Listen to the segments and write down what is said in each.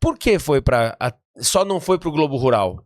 por que foi só não foi pro Globo Rural?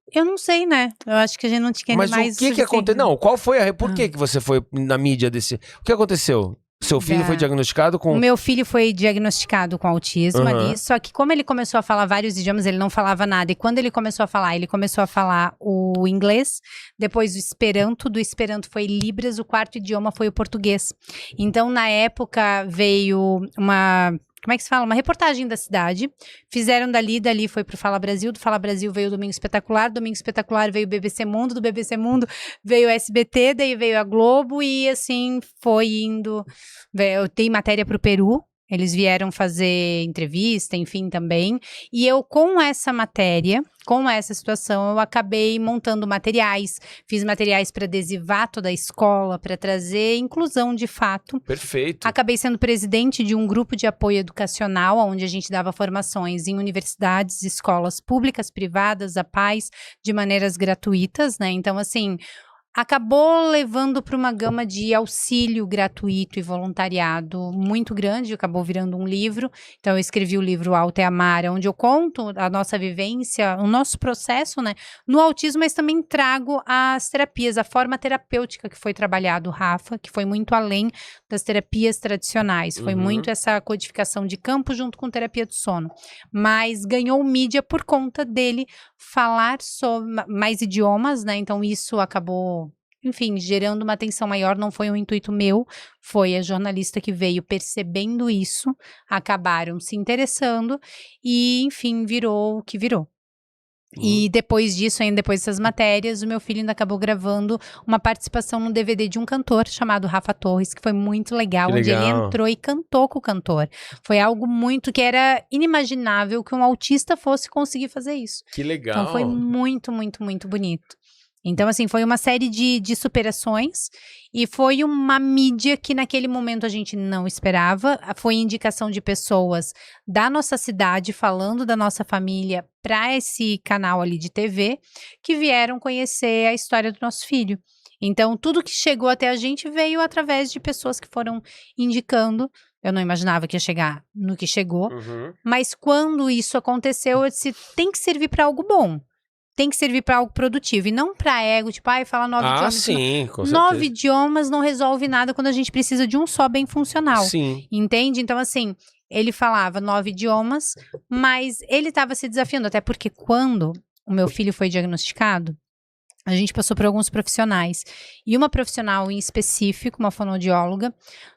Eu não sei, né? Eu acho que a gente não tinha Mas mais... o que aconteceu? Não, qual foi por que você foi na mídia desse... O que aconteceu? Seu filho foi diagnosticado com... O meu filho foi diagnosticado com autismo ali, só que como ele começou a falar vários idiomas, ele não falava nada. E quando ele começou a falar o inglês, depois o Esperanto, do Esperanto foi Libras, o quarto idioma foi o português. Então, na época, veio uma... Como é que se fala? Uma reportagem da cidade. Fizeram dali foi pro Fala Brasil. Do Fala Brasil veio o Domingo Espetacular. Do Domingo Espetacular veio o BBC Mundo. Do BBC Mundo veio o SBT. Daí veio a Globo. E assim foi indo. Eu tenho matéria pro Peru. Eles vieram fazer entrevista, enfim, também. E eu, com essa matéria, com essa situação, eu acabei montando materiais. Fiz materiais para adesivar toda a escola, para trazer inclusão de fato. Perfeito. Acabei sendo presidente de um grupo de apoio educacional, onde a gente dava formações em universidades, escolas públicas, privadas, a pais, de maneiras gratuitas, né? Então, assim... acabou levando para uma gama de auxílio gratuito e voluntariado muito grande, acabou virando um livro. Então eu escrevi o livro Alto é Amar, onde eu conto a nossa vivência, o nosso processo, né, no autismo, mas também trago as terapias, a forma terapêutica que foi trabalhado, Rafa, que foi muito além das terapias tradicionais, foi muito essa codificação de campo junto com terapia do sono, mas ganhou mídia por conta dele falar sobre mais idiomas, né, então isso acabou, enfim, gerando uma atenção maior. Não foi um intuito meu, foi a jornalista que veio percebendo isso, acabaram se interessando e, enfim, virou o que virou. E depois disso, ainda depois dessas matérias, o meu filho ainda acabou gravando uma participação no DVD de um cantor chamado Rafa Torres, que foi muito legal, onde ele entrou e cantou com o cantor. Foi algo muito que era inimaginável que um autista fosse conseguir fazer isso. Que legal. Então foi muito, muito, muito bonito. Então, assim, foi uma série de superações e foi uma mídia que naquele momento a gente não esperava. Foi indicação de pessoas da nossa cidade falando da nossa família para esse canal ali de TV que vieram conhecer a história do nosso filho. Então, tudo que chegou até a gente veio através de pessoas que foram indicando. Eu não imaginava que ia chegar no que chegou, mas quando isso aconteceu, eu disse, tem que servir para algo bom. Tem que servir para algo produtivo e não para ego, tipo, falar 9 idiomas. Ah, sim, com certeza. 9 idiomas não resolve nada quando a gente precisa de um só bem funcional. Sim. Entende? Então, assim, ele falava 9 idiomas, mas ele estava se desafiando, até porque quando o meu filho foi diagnosticado, a gente passou por alguns profissionais. E uma profissional em específico, uma fonoaudióloga,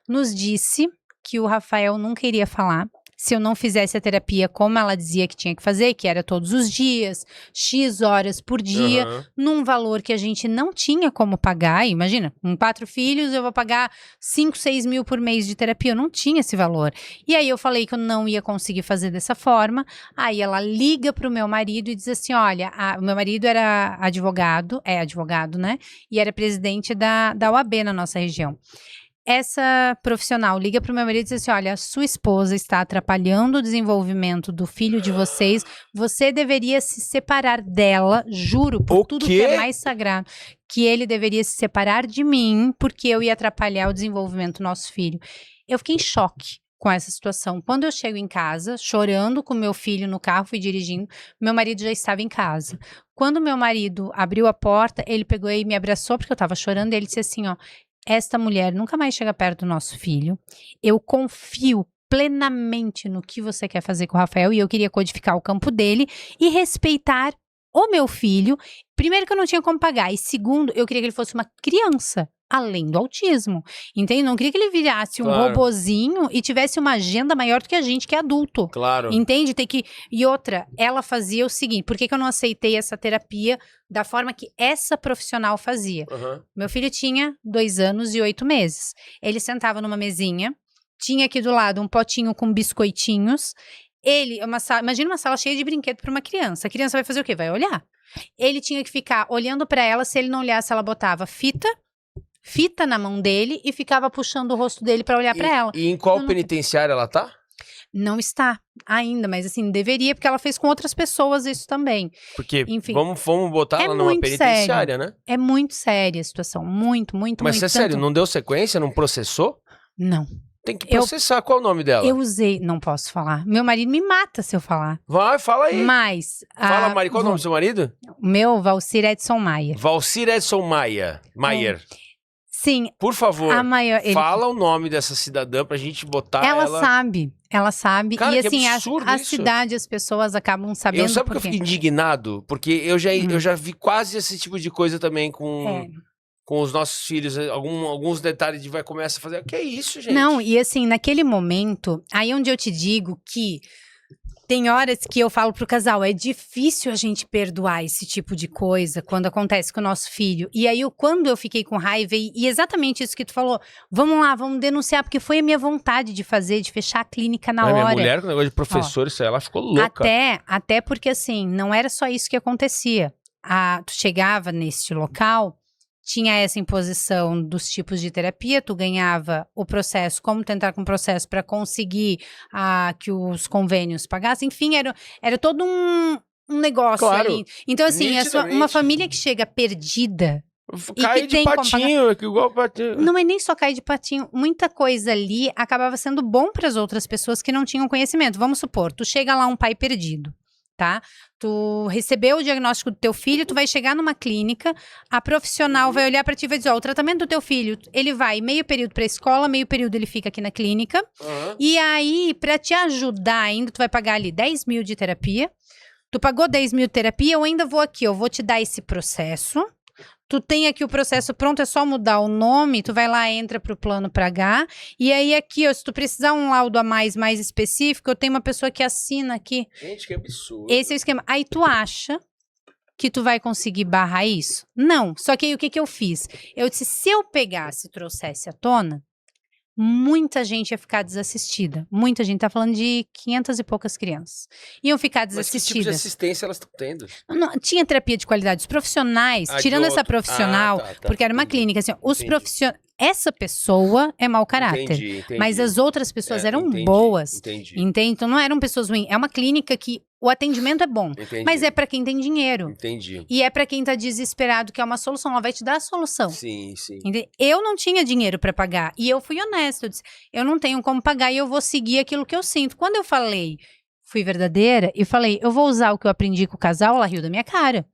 nos disse que o Rafael nunca iria falar se eu não fizesse a terapia como ela dizia que tinha que fazer, que era todos os dias, X horas por dia, num valor que a gente não tinha como pagar. Imagina, com 4 filhos eu vou pagar 5, 6 mil por mês de terapia, eu não tinha esse valor. E aí eu falei que eu não ia conseguir fazer dessa forma, aí ela liga pro meu marido e diz assim, olha, o meu marido era advogado, né, e era presidente da OAB na nossa região. Essa profissional liga pro meu marido e diz assim, olha, a sua esposa está atrapalhando o desenvolvimento do filho de vocês, você deveria se separar dela, juro, por tudo que é mais sagrado, que ele deveria se separar de mim, porque eu ia atrapalhar o desenvolvimento do nosso filho. Eu fiquei em choque com essa situação. Quando eu chego em casa, chorando com meu filho no carro, fui dirigindo, meu marido já estava em casa. Quando meu marido abriu a porta, ele pegou e me abraçou, porque eu estava chorando, e ele disse assim, ó, esta mulher nunca mais chega perto do nosso filho. Eu confio plenamente no que você quer fazer com o Rafael e eu queria codificar o campo dele e respeitar o meu filho. Primeiro que eu não tinha como pagar e segundo, eu queria que ele fosse uma criança, além do autismo. Entende? Não queria que ele virasse um robozinho e tivesse uma agenda maior do que a gente que é adulto. Claro. Entende? E outra, ela fazia o seguinte, por que eu não aceitei essa terapia da forma que essa profissional fazia? Meu filho tinha 2 anos e 8 meses. Ele sentava numa mesinha, tinha aqui do lado um potinho com biscoitinhos. Imagina uma sala cheia de brinquedo para uma criança. A criança vai fazer o quê? Vai olhar. Ele tinha que ficar olhando para ela, se ele não olhasse, ela botava fita na mão dele e ficava puxando o rosto dele pra olhar pra ela. E em qual penitenciária ela tá? Não está ainda, mas assim, deveria, porque ela fez com outras pessoas isso também. Porque, enfim, vamos botar ela numa penitenciária, sério, né? É muito séria a situação, muito, muito, mas muito. Mas é sério, não deu sequência, não processou? Não. tem que processar. Qual é o nome dela? Eu usei, não posso falar. Meu marido me mata se eu falar. Vai, fala aí. Mas... Fala, Mari, qual é o nome do seu marido? O meu, Valcir Edson Maia. Valcir Edson Maia. Maier. Sim. Por favor, a maior, fala o nome dessa cidadã pra gente botar ela... Ela sabe. Cara, e que assim, absurdo a isso. cidade, as pessoas acabam sabendo. Eu sabe porque eu fico indignado? Porque eu já vi quase esse tipo de coisa também com os nossos filhos. Alguns detalhes de começa a fazer. Que é isso, gente? Não, e assim, naquele momento, aí onde eu te digo que tem horas que eu falo pro casal, é difícil a gente perdoar esse tipo de coisa quando acontece com o nosso filho. E aí, quando eu fiquei com raiva, e exatamente isso que tu falou, vamos lá, vamos denunciar, porque foi a minha vontade de fazer, de fechar a clínica na hora. Minha mulher, com o negócio de professor, isso aí, ela ficou louca. Até porque, assim, não era só isso que acontecia. Tu chegava neste local, tinha essa imposição dos tipos de terapia, tu ganhava o processo, como tentar com o processo para conseguir que os convênios pagassem, enfim, era todo um negócio ali. Então, assim, uma família que chega perdida... Cair de patinho, igual patinho. Não é nem só cair de patinho, muita coisa ali acabava sendo bom para as outras pessoas que não tinham conhecimento. Vamos supor, tu chega lá um pai perdido. Tá? Tu recebeu o diagnóstico do teu filho, tu vai chegar numa clínica, a profissional vai olhar pra ti e vai dizer, o tratamento do teu filho, ele vai meio período pra escola, meio período ele fica aqui na clínica, e aí, pra te ajudar ainda, tu vai pagar ali 10 mil de terapia, tu pagou 10 mil de terapia, eu ainda vou aqui, eu vou te dar esse processo, tu tem aqui o processo pronto, é só mudar o nome, tu vai lá, entra pro plano pra H, e aí aqui, ó, se tu precisar um laudo a mais específico, eu tenho uma pessoa que assina aqui. Gente, que absurdo. Esse é o esquema. Aí tu acha que tu vai conseguir barrar isso? Não. Só que aí o que eu fiz? Eu disse, se eu pegasse e trouxesse à tona, muita gente ia ficar desassistida. Muita gente, tá falando de 500 e poucas crianças. Iam ficar desassistidas. Mas que tipo de assistência elas estão tendo? Não, tinha terapia de qualidade. Os profissionais, tirando essa profissional, porque era uma clínica, assim, os profissionais... Essa pessoa é mau caráter. Entendi. Mas as outras pessoas eram boas. Entendi. Entende? Então não eram pessoas ruins. É uma clínica que o atendimento é bom. Mas é pra quem tem dinheiro. Entendi. E é pra quem tá desesperado, que é uma solução. Ela vai te dar a solução. Sim. Entende? Eu não tinha dinheiro pra pagar. E eu fui honesta. Eu disse, eu não tenho como pagar e eu vou seguir aquilo que eu sinto. Quando eu falei, fui verdadeira e falei, eu vou usar o que eu aprendi com o casal, ela riu da minha cara.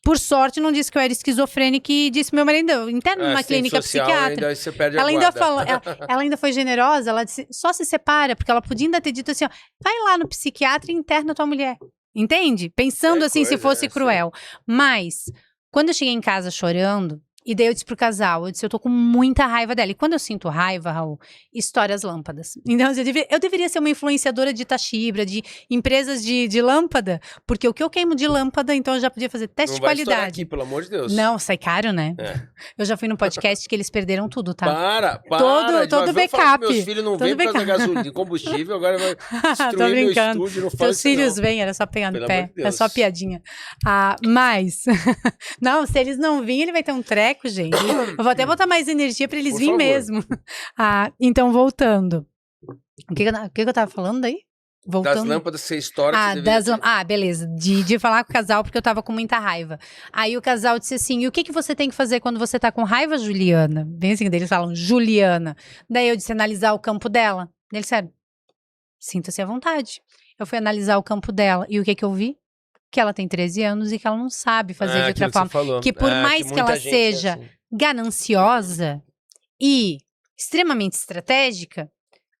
Por sorte, não disse que eu era esquizofrênica e disse meu marido, interno numa clínica psiquiátrica. Ainda você perde ela a ainda guarda. falou, ela ainda foi generosa, ela disse, só se separa, porque ela podia ainda ter dito assim, ó, vai lá no psiquiatra e interna tua mulher. Entende? Pensando assim, se fosse cruel. Mas, quando eu cheguei em casa chorando, e daí eu disse pro casal, eu disse, eu tô com muita raiva dela. E quando eu sinto raiva, Raul, histórias lâmpadas. Então, eu deveria ser uma influenciadora de Tachibra, de empresas de lâmpada, porque o que eu queimo de lâmpada, então eu já podia fazer teste de qualidade. Não vai aqui, pelo amor de Deus. Não, sai caro, né? É. Eu já fui no podcast que eles perderam tudo, tá? Para. Todo backup. Meus filhos não vêm por causa da gasolina, de combustível, agora vai destruir meu estúdio, não fala Teus isso filhos não. vêm, era só pegar no Pelo pé, amor de Deus. é só piadinha. Mas, não, se eles não virem, ele vai ter um treco, gente. Eu vou até botar mais energia pra eles virem mesmo. Então, voltando. O que eu tava falando daí? Voltando. Das lâmpadas, você estoura. Beleza. De falar com o casal, porque eu tava com muita raiva. Aí o casal disse assim, e o que você tem que fazer quando você tá com raiva, Juliana? Bem assim, daí eles falam, Juliana. Daí eu disse, analisar o campo dela. Daí sério, sinta-se à vontade. Eu fui analisar o campo dela, e o que eu vi? Que ela tem 13 anos e que ela não sabe fazer de outra forma. Que por mais que ela seja gananciosa e extremamente estratégica,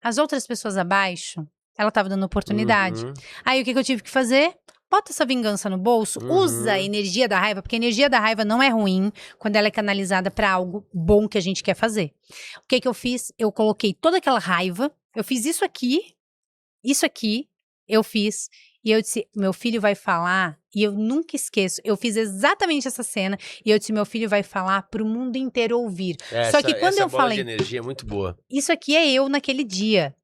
as outras pessoas abaixo, ela tava dando oportunidade. Aí o que eu tive que fazer? Bota essa vingança no bolso, usa a energia da raiva, porque a energia da raiva não é ruim quando ela é canalizada pra algo bom que a gente quer fazer. O que eu fiz? Eu coloquei toda aquela raiva, eu fiz isso aqui, eu fiz, e eu disse, meu filho vai falar, e eu nunca esqueço, eu fiz exatamente essa cena, e eu disse, meu filho vai falar pro mundo inteiro ouvir. Só que quando eu falei, essa bola de energia é muito boa. Isso aqui é eu naquele dia.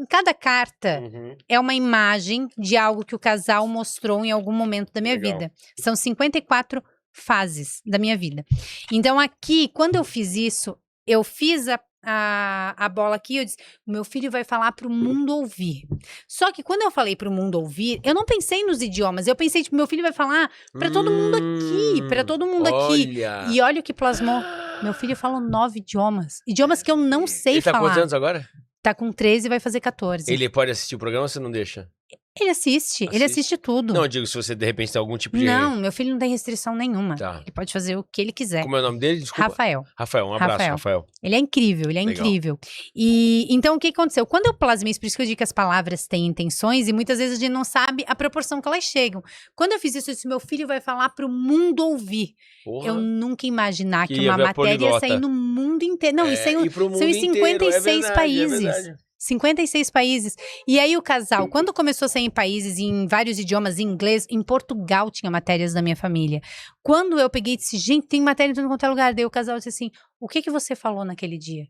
Cada carta é uma imagem de algo que o casal mostrou em algum momento da minha vida. São 54 fases da minha vida. Então aqui, quando eu fiz isso, eu fiz a bola aqui, eu disse, meu filho vai falar pro mundo ouvir. Só que quando eu falei pro mundo ouvir, eu não pensei nos idiomas, eu pensei, tipo, meu filho vai falar pra todo mundo aqui, pra todo mundo aqui. E olha o que plasmou. Meu filho fala 9 idiomas. Idiomas que eu não sei falar. Ele tá quantos anos agora? Tá com 13 e vai fazer 14. Ele pode assistir o programa ou você não deixa? Ele assiste tudo. Não, eu digo, se você de repente tem algum tipo de... Não, meu filho não tem restrição nenhuma. Tá. Ele pode fazer o que ele quiser. Como é o nome dele? Desculpa. Rafael. Rafael, um abraço, Rafael. Ele é incrível, ele é Legal. incrível. E então o que aconteceu? Quando eu plasmei isso, por isso que eu digo que as palavras têm intenções e muitas vezes a gente não sabe a proporção que elas chegam. Quando eu fiz isso, eu disse, meu filho vai falar pro mundo ouvir. Porra. Eu nunca ia imaginar que ia uma ver a matéria ia poliglota. sair no mundo inteiro. Não, são em 56 inteiro. É verdade, países. É verdade. 56 países. E aí o casal, quando começou a sair em países, em vários idiomas, em inglês, em Portugal tinha matérias da minha família. Quando eu peguei e disse, gente, tem matéria em todo quanto é lugar. Daí o casal disse assim, o que você falou naquele dia?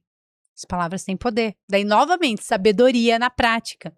As palavras têm poder. Daí, novamente, sabedoria na prática.